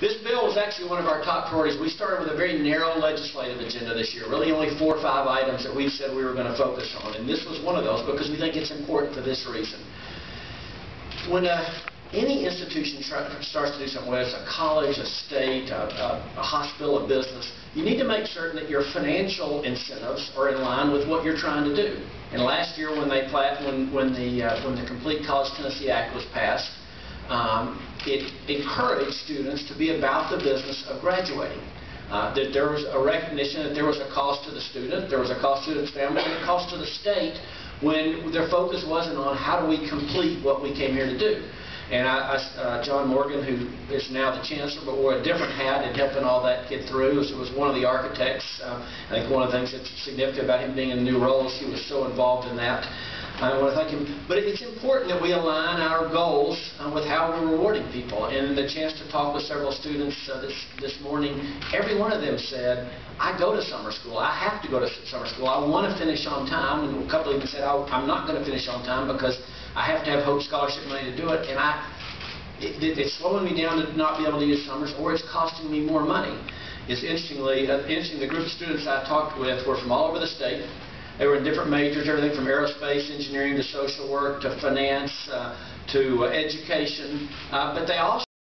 This bill was actually one of our top priorities. We started with a very narrow legislative agenda this year, really only 4 or 5 items that we said we were going to focus on, and this was one of those because we think it's important for this reason. When any institution starts to do something, whether it's a college, a state, a hospital, a business, you need to make certain that your financial incentives are in line with what you're trying to do. And last year when the Complete College Tennessee Act was passed, it encouraged students to be about the business of graduating. That there was a recognition that there was a cost to the student, there was a cost to the family, and a cost to the state when their focus wasn't on how do we complete what we came here to do. And John Morgan, who is now the chancellor, but wore a different hat in helping all that get through, was one of the architects. I think one of the things that's significant about him being in a new role is he was so involved in that. I want to thank him. But it's important that we align our goals with how we're rewarding people. And the chance to talk with several students this morning, every one of them said, I go to summer school. I have to go to summer school. I want to finish on time. And a couple even said, I'm not going to finish on time because I have to have Hope Scholarship money to do it. And it's slowing me down to not be able to use summers, or it's costing me more money. It's interesting, the group of students I talked with were from all over the state. They were in different majors, everything from aerospace engineering to social work to finance to education, but they also